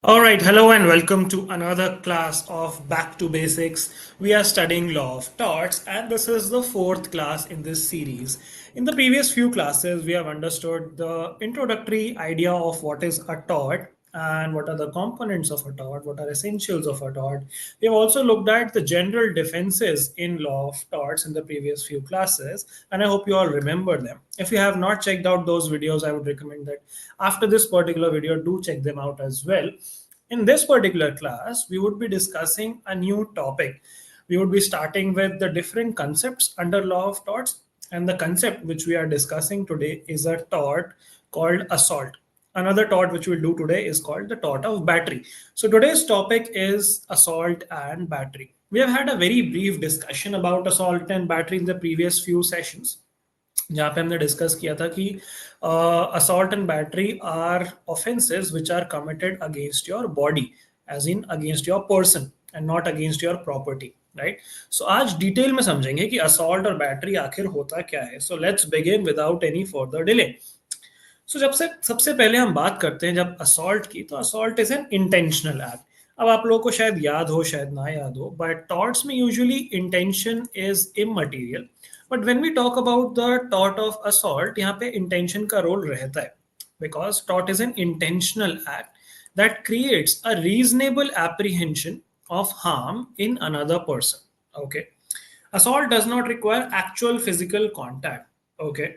All right, hello and welcome to another class of Back to Basics. We are studying Law of Torts, and this is the fourth class in this series. In the previous few classes, we have understood the introductory idea of what is a tort and what are the components of a tort, what are essentials of a tort. We have also looked at the general defenses in Law of Torts in the previous few classes, and I hope you all remember them. If you have not checked out those videos, I would recommend that after this particular video, do check them out as well. In this particular class, we would be discussing a new topic. We would be starting with the different concepts under law of torts, and the concept which we are discussing today is a tort called assault. Another tort which we'll do today is called the tort of battery. So today's topic is assault and battery. We have had a very brief discussion about assault and battery in the previous few sessions, जहाँ पे हमने discuss किया था कि assault and battery are offenses which are committed against your body, as in against your person and not against your property, right? So आज detail में समझेंगे कि assault और battery आखिर होता क्या है. So let's begin without any further delay. सो जब से सबसे पहले हम बात करते हैं जब असॉल्ट की, तो assault is an intentional act. अब आप लोगों को शायद याद हो शायद ना याद हो, बट टॉर्ट्स में usually intention is immaterial. But when we talk about the tort of assault, यहाँ पे इंटेंशन का रोल रहता है, because tort is an intentional act that creates a reasonable apprehension of harm in another person. Okay, assault does not require actual physical contact. Okay,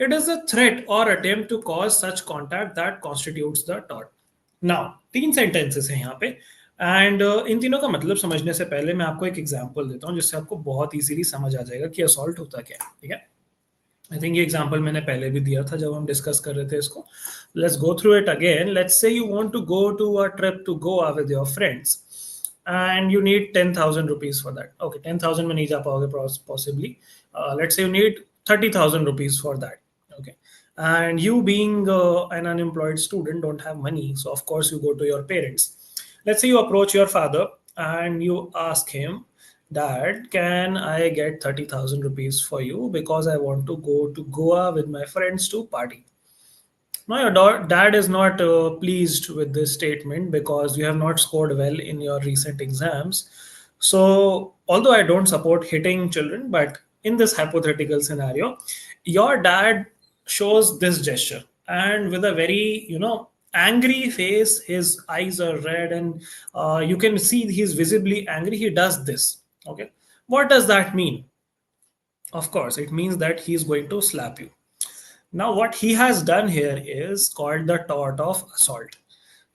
it is a threat or attempt to cause such contact that constitutes the tort. Now, तीन sentences हैं यहाँ पे, and in तीनों का मतलब समझने से पहले मैं आपको एक एग्जांपल देता हूँ जिससे आपको बहुत इजीली समझ आ जाएगा कि असॉल्ट होता क्या है. ठीक है, आई थिंक ये एग्जांपल मैंने पहले भी दिया था जब हम डिस्कस कर रहे थे इसको. Let's go through it again. Let's say you want to go to a trip to Goa with your friends and you need 10,000 rupees for that. Okay, 10,000 में नहीं जा पाओगे possibly. Let's say you need 30,000 rupees for that. Okay, and you being an unemployed student don't have money, so of course you go to your parents. Let's say you approach your father and you ask him, Dad, can I get 30,000 rupees for you because I want to go to Goa with my friends to party. No, your dad is not pleased with this statement because you have not scored well in your recent exams. So, although I don't support hitting children, but in this hypothetical scenario, your dad shows this gesture, and with a very, angry face, his eyes are red, and you can see he's visibly angry. He does this. Okay. What does that mean? Of course, it means that he's going to slap you. Now what he has done here is called the tort of assault.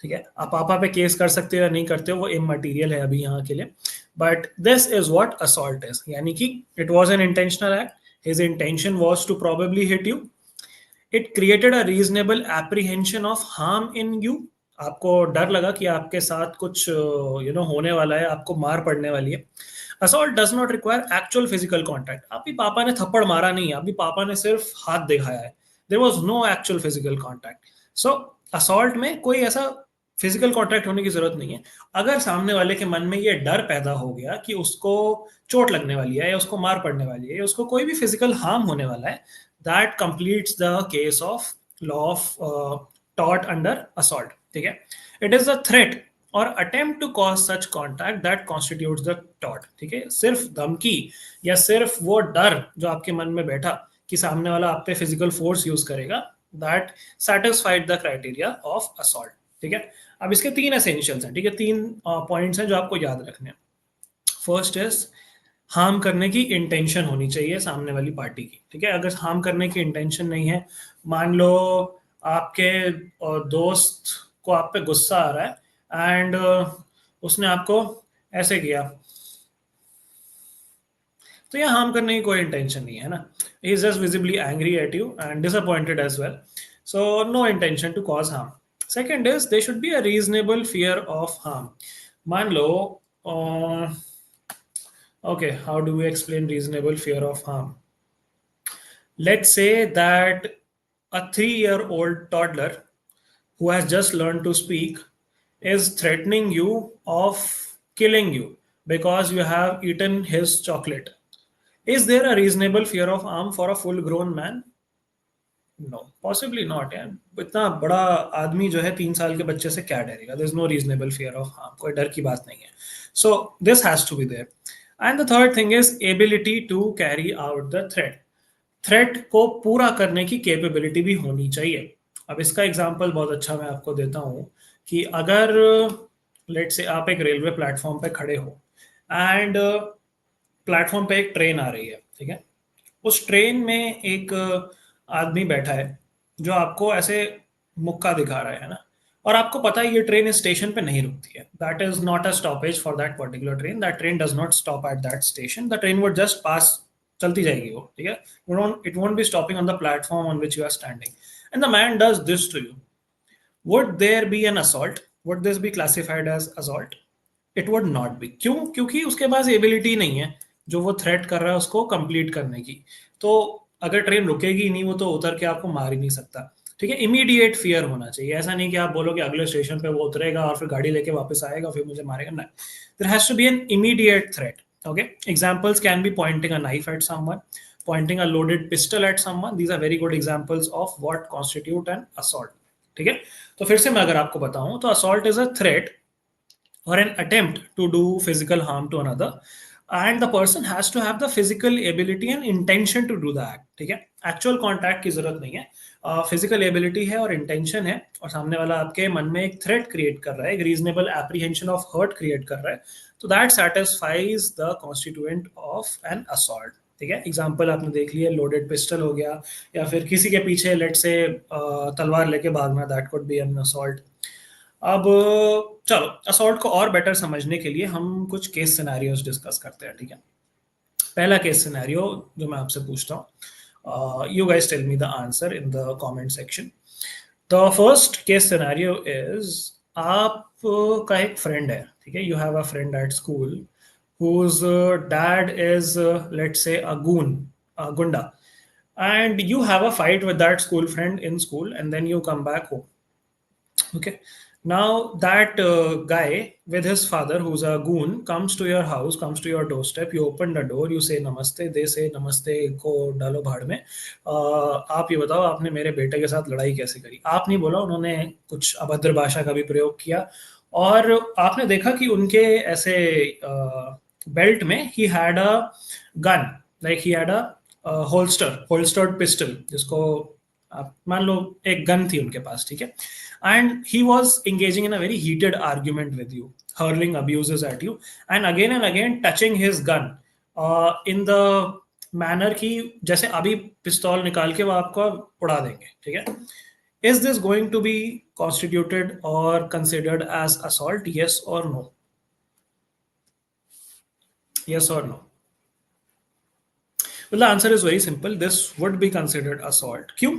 ठीक है, आप पापा पे case कर सकते हो या नहीं करते हो वो इमटेरियल है अभी यहाँ के लिए, but this is what assault is. यानी कि it was an intentional act, his intention was to probably hit you, it created a reasonable apprehension of harm in you. आपको डर लगा कि आपके साथ कुछ होने वाला है, आपको मार पड़ने वाली है. Assault does not require actual physical contact. अभी पापा ने थप्पड़ मारा नहीं है, अभी पापा ने सिर्फ हाथ दिखाया है. There was no actual physical contact. So assault में कोई ऐसा फिजिकल कॉन्टैक्ट होने की जरूरत नहीं है. अगर सामने वाले के मन में ये डर पैदा हो गया कि उसको चोट लगने वाली है या उसको मार पड़ने वाली है या उसको कोई भी फिजिकल हार्म होने वाला है, that completes the case of law of tort under assault. ठीक है, इट इज अ थ्रेट और attempt to cause such contact that constitutes the tort. ठीक है, सिर्फ धमकी या सिर्फ वो डर जो आपके मन में बैठा कि सामने वाला आप पे फिजिकल फोर्स यूज करेगा, that satisfied the criteria of assault. ठीक है, अब इसके तीन एसेंशियल्स हैं. ठीक है, तीन पॉइंट्स हैं जो आपको याद रखने हैं. फर्स्ट इज हार्म करने की इंटेंशन होनी चाहिए सामने वाली पार्टी की. ठीक है, अगर हार्म करने की इंटेंशन नहीं है, मान लो आपके दोस्त को आप पे गुस्सा आ रहा है एंड उसने आपको ऐसे किया, तो यहाँ हार्म करने की कोई इंटेंशन नहीं है ना. He is just visibly angry at you and disappointed as well, so no intention to cause harm. Second is they should be a reasonable fear of harm. मान लो okay, how do we explain reasonable fear of harm? Let's say that a 3-year-old toddler who has just learned to speak is threatening you of killing you because you have eaten his chocolate. Is there a reasonable fear of harm for a full grown man? No possibly not यार, इतना बड़ा आदमी जो है 3 साल के बच्चे से क्या डरेगा? There is no reasonable fear of harm, कोई डर की बात नहीं है. So this has to be there. And the third thing is ability to carry out the threat. Threat को पूरा करने की कैपेबिलिटी भी होनी चाहिए. अब इसका एग्जांपल बहुत अच्छा मैं आपको देता हूँ कि अगर लेट से आप एक रेलवे प्लेटफॉर्म पे खड़े हो एंड प्लेटफॉर्म पे एक ट्रेन आ रही है, ठीक है. उस ट्रेन में एक आदमी बैठा है जो आपको ऐसे मुक्का दिखा रहा है ना, और आपको पता है ये ट्रेन इस स्टेशन पे नहीं रुकती है. That is not a stoppage for that particular train. That train does not stop at that station. The train would just pass, चलती जाएगी वो, ठीक है. It won't be stopping on the platform on which you are standing. And the man does this to you. Would there be an assault? Would this be classified as assault? It would not be. क्यों? क्योंकि उसके पास ability नहीं है जो वो threat कर रहा है उसको कंप्लीट करने की. तो अगर ट्रेन रुकेगी नहीं, वो तो उतर के आपको मार ही नहीं सकता, ठीक है. इमीडिएट फियर होना चाहिए. ऐसा नहीं कि आप बोलो कि अगले स्टेशन पे वो उतरेगा और फिर गाड़ी लेके वापस आएगा फिर मुझे मारेगा. नहीं, there has to be an immediate threat. Okay, examples can be pointing a knife at someone, pointing a loaded pistol at someone. These are very good examples of what constitute an assault. ठीक है. तो फिर से मैं अगर आपको बताऊं तो assault is a threat or an attempt to do physical harm to another, and the person has to have the physical ability and intention to do the act. ठीक है. एक्चुअल कॉन्टैक्ट की जरूरत नहीं है, फिजिकल एबिलिटी है और intention है, और सामने वाला आपके मन में एक थ्रेट क्रिएट कर रहा है, एक reasonable apprehension of hurt create कर रहा है, तो that satisfies the constituent of an assault. ठीक है. एग्जाम्पल आपने देख लिया, लोडेड पिस्टल हो गया, या फिर किसी के पीछे लेट से तलवार लेके भागना, that could be an assault. अब चलो असॉल्ट को और बेटर समझने के लिए हम कुछ केस सिनेरियोज डिस्कस करते हैं. ठीक है. पहला केस सिनेरियो जो मैं आपसे पूछता हूँ, you guys tell me the answer in the comment section. The first case scenario is, आप का एक फ्रेंड है, ठीक है. You have a friend at school whose dad is let's say a goon, a gunda, and you have a fight with that school friend in school and then you come back home. Okay. Now that guy with his father, who's a goon, comes to your house, comes to your doorstep. You open the door, you say namaste. They say namaste को डालो भाड़ में. आप ये बताओ आपने मेरे बेटे के साथ लड़ाई कैसे करी? आप नहीं बोला, उन्होंने कुछ अभद्र भाषा का भी प्रयोग किया, और आपने देखा कि उनके ऐसे बेल्ट में he had a gun, like he had a holstered pistol, जिसको आप मान लो एक गन थी उनके पास. ठीक है. And he was engaging in a very heated argument with you, hurling abuses at you, and again touching his gun in the manner कि जैसे अभी पिस्तौल निकाल के वो आपको उड़ा देंगे. ठीक है. Is this going to be constituted or considered as assault? Yes or no? Yes or no? Well, the answer is very simple. This would be considered assault. क्यों?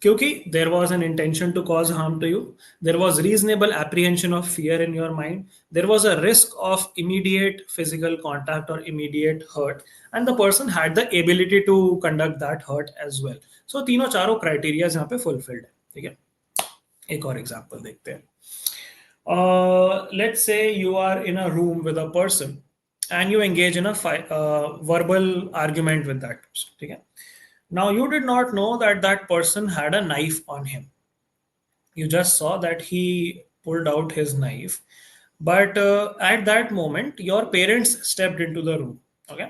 क्योंकि there was an intention to cause harm to you. There was reasonable apprehension of fear in your mind. There was a risk of immediate physical contact or immediate hurt, and the person had the ability to conduct that hurt as well. So तीनों चारों criteria यहाँ पे fulfilled है. ठीक है. एक और example देखते हैं. Let's say you are in a room with a person and you engage in a verbal argument with that person. Okay? Now, you did not know that that person had a knife on him. You just saw that he pulled out his knife. But at that moment, your parents stepped into the room. Okay.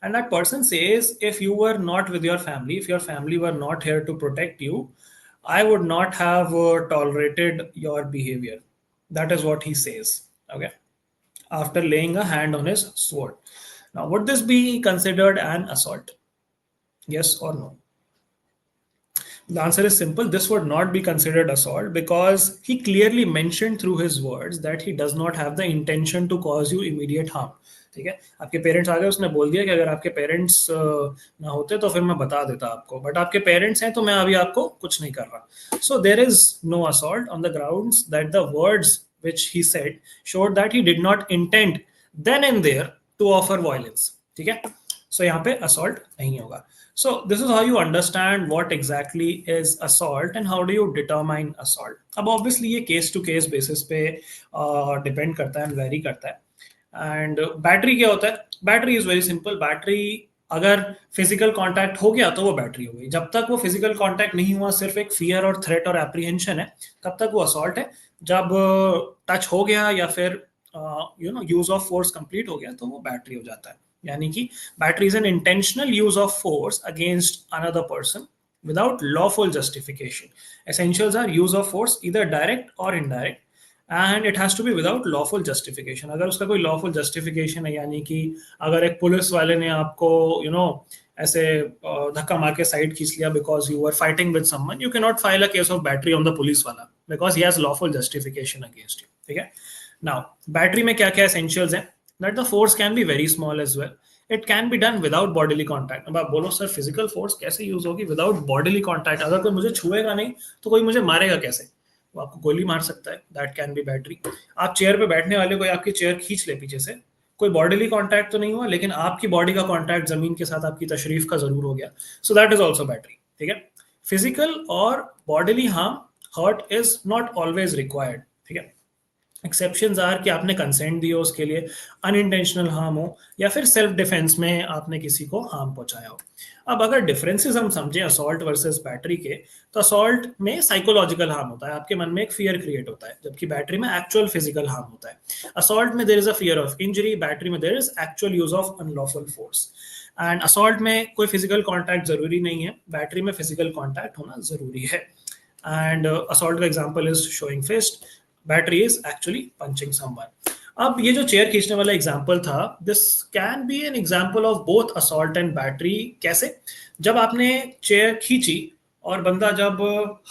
And that person says, if you were not with your family, if your family were not here to protect you, I would not have tolerated your behavior. That is what he says. Okay. After laying a hand on his sword. Now, would this be considered an assault? Yes or no? The answer is simple. This would not be considered assault because he clearly mentioned through his words that he does not have the intention to cause you immediate harm. ठीक है. आपके parents आ गए, उसने बोल दिया कि अगर आपके पेरेंट्स ना होते तो फिर मैं बता देता आपको, बट आपके पेरेंट्स हैं तो मैं अभी आपको कुछ नहीं कर रहा. So there is no assault on the grounds that the words which he said showed that he did not intend then and there to offer violence. ठीक है. So यहाँ पे assault नहीं होगा. So this is how you understand what exactly is assault and how do you determine assault. अब obviously ये case to case basis पे depend करता है and vary करता है. And battery क्या होता है? Battery is very simple. Battery अगर फिजिकल कांटेक्ट हो गया तो वो बैटरी हो गई। जब तक वो फिजिकल कांटेक्ट नहीं हुआ, सिर्फ एक फियर और थ्रेट और एप्रीहेंशन है, तब तक वो असॉल्ट है। जब टच हो गया या फिर यूज ऑफ फोर्स कंप्लीट हो गया तो वो बैटरी हो जाता है। यानी कि battery is an intentional use of force against another person without lawful justification. Essentials are use of force, either direct or indirect, and it has to be without lawful justification. अगर उसका कोई lawful justification है, यानी कि अगर एक police वाले ने आपको ऐसे धक्का मार के साइड खींच लिया because you were fighting with someone, you cannot file a case of battery on the police वाला because he has lawful justification against you. ठीक है। Now battery में क्या क्या essentials हैं? That the force can be very small as well. It can be done without bodily contact. अब आप बोलो सर फिजिकल फोर्स कैसे यूज होगी विदाउट बॉडीली कॉन्टैक्ट? अगर कोई मुझे छुएगा नहीं तो कोई मुझे मारेगा कैसे? वो आपको गोली मार सकता है, दैट कैन बी बैटरी। आप चेयर पे बैठने वाले, कोई आपकी चेयर खींच ले पीछे से, कोई बॉडीली कॉन्टैक्ट तो नहीं हुआ, लेकिन आपकी बॉडी का कॉन्टैक्ट जमीन के साथ आपकी तशरीफ का जरूर हो गया, so that is also battery. ठीक है। फिजिकल और bodily harm, hurt is not always required. ठीक है। एक्सेप्शंस आर कि आपने कंसेंट दिया उसके लिए, अनइंटेंशनल हार्म हो, या फिर सेल्फ डिफेंस में आपने किसी को हार्म पहुंचाया हो। अब अगर डिफरेंसेस हम समझें असॉल्ट वर्सेस बैटरी के, तो असॉल्ट में साइकोलॉजिकल हार्म होता है, आपके मन में एक फियर क्रिएट होता है, जबकि बैटरी में एक्चुअल फिजिकल हार्म होता है। असॉल्ट में there is a fear of injury, battery में there is actual use of unlawful force. And assault में कोई फिजिकल कॉन्टैक्ट जरूरी नहीं है, बैटरी में फिजिकल कॉन्टैक्ट होना जरूरी है। एंड असॉल्ट का example is showing fist, battery is actually punching someone. अब ये जो चेयर खींचने वाला एग्जाम्पल था, this can be an example of both assault and battery. कैसे? जब आपने चेयर खींची और बंदा जब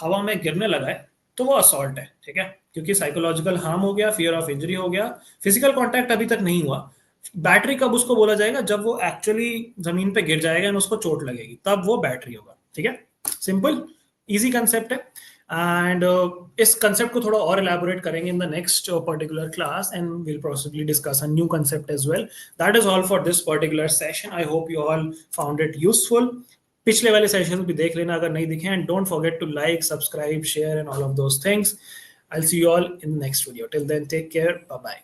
हवा में गिरने लगा है तो वो असॉल्ट है। ठीक है, क्योंकि साइकोलॉजिकल हार्म हो गया, फियर ऑफ इंजरी हो गया, फिजिकल कॉन्टैक्ट अभी तक नहीं हुआ। बैटरी कब उसको बोला जाएगा? जब वो एक्चुअली जमीन पे गिर जाएगा और उसको चोट लगेगी, तब वो बैटरी होगा। ठीक है, सिंपल इजी कंसेप्ट है। एंड इस कंसेप्ट को थोड़ा और एलैबोरेट करेंगे in the next particular class, and will possibly discuss a new concept as well. That is all for this particular session. I hope you all found it useful. पिछले वाले session भी देख लेना अगर नहीं दिखे, and don't forget to like, subscribe, share and all of those things. I will see you all in next video. Till then take care, bye bye.